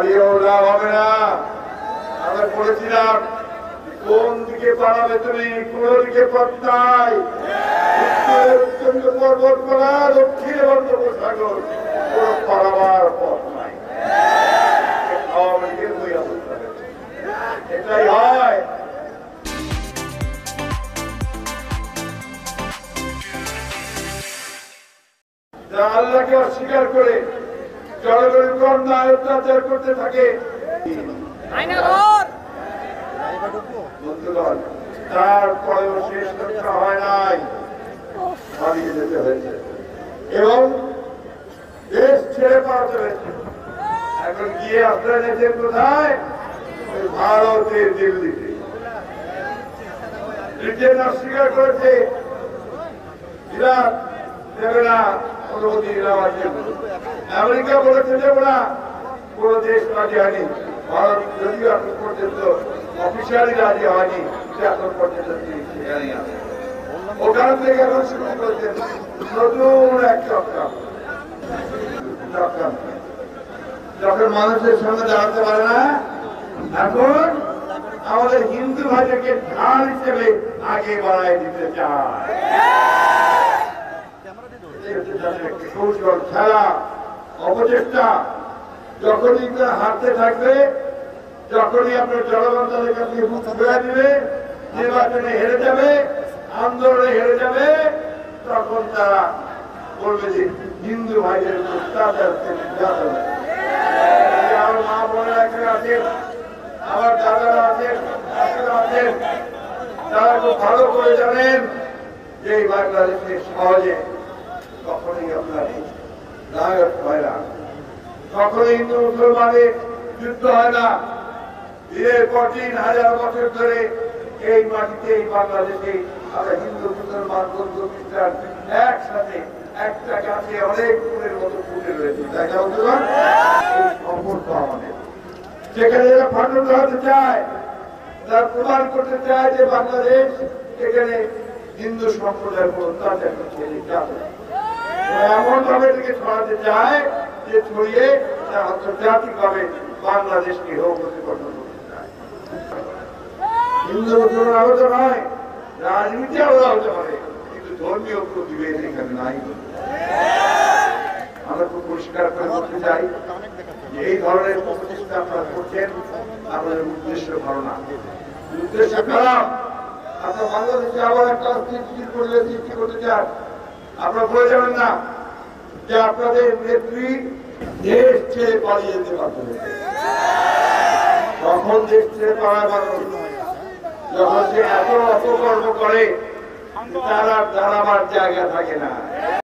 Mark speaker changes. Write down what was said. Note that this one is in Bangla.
Speaker 1: পালিয়েও লাভ হবে না। আমরা বলেছিলাম কোন দিকে পালাবে তুমি, কোন দিকে পথ নাই, উত্তরে পর্বতমালা, দক্ষিণে বঙ্গোপসাগর, কোন পালাবার পথ নাই। আওয়ামী লীগের বই অবস্থা এটাই হয়। যারা আল্লাহকে অস্বীকার করে জনগণের অন্যায় অত্যাচার করতে থাকে, বন্ধুগণ, তারপরেও শেষ করতে হয় নাই, পালিয়ে যেতে হয়েছে এবং দেশ ছেড়ে পালাতে হয়েছে। এখন গিয়ে আপনারা যেতেন কোথায়? ভারতের দিল্লিতে। ব্রিটেন অস্বীকার করেছে, ইরাক দেবে না অনুমতি নেওয়ার জন্য, আমেরিকা বলেছে দেব না, কোন দেশ রাজি হয়নি। ভারত যদিও এখন পর্যন্ত অফিসিয়ালি রাজি হয়নি, এখন পর্যন্ত সেখানে আছে। ওখান থেকে এখন শুরু করেছেন নতুন এক চক্রান্ত। যখন মানুষের সঙ্গে দাঁড়াতে পারে না, এখন আমাদের হিন্দু ভাইদেরকে ঢাল হিসেবে আগে বাড়াই দিতে চায়। কৌশল, খেলা, অপচেষ্টা। যখনই হারতে থাকবে, যখনই আপনার জনগণ তাদের কাছে মুখ ফেরা দিবে, নির্বাচনে হেরে যাবে, আন্দোলনে হেরে যাবে, তখন তারা বলবে যে হিন্দু ভাইদের আমার মা বোনেরা এখানে আছেন, আমার দাদারা আছেন, আছেন, তারা খুব ভালো করে জানেন যে এই বাংলাদেশে সহজে কখনোই আপনার নায়ক হয় না, কখনোই হিন্দু মুসলমানের যুদ্ধ হয় না। দিনের পর দিন, হাজার বছর ধরে এই মাটিতে, এই বাংলাদেশে আমরা হিন্দু মুসলমান বৌদ্ধ খ্রিস্টান একসাথে একটা গাছে অনেক ফুলের মতো ফুটে রয়েছে, তাই না বন্ধুগণ? সম্পর্ক আমাদের যেখানে যারা ফাটল হতে চায়, তারা প্রমাণ করতে চায় যে বাংলাদেশ এখানে হিন্দু সম্প্রদায়ের উপর অত্যাচার করছে, এমন ভাবে থেকে ছড়াতে চায় যে ছড়িয়ে তারা আন্তর্জাতিক ভাবে বাংলাদেশকে প্রতিপন্ন করতে চায়। হিন্দু মুসলমান আলাদা নয়, রাজনীতি আলাদা হতে পারে, কিন্তু ধর্মীয় প্রতিভেদ এখানে নাই। আমরা খুব পরিষ্কার করে বলতে চাই যে এই ধরনের প্রচেষ্টা আপনারা করছেন, আমাদের উদ্দেশ্য ভালো না, উদ্দেশ্য খারাপ। আপনার বাংলাদেশে আবার একটা অস্থিতিশীল পরিবেশ সৃষ্টি করতে চান। আপনারা বলে যাবেন না যে আপনাদের নেত্রী দেশ ছেড়ে পালিয়ে যেতে পারবেন। তখন দেশ ছেড়ে পালাবার যখন সে এত অপকর্ম করে, তারা দাঁড়াবার জায়গা থাকে না।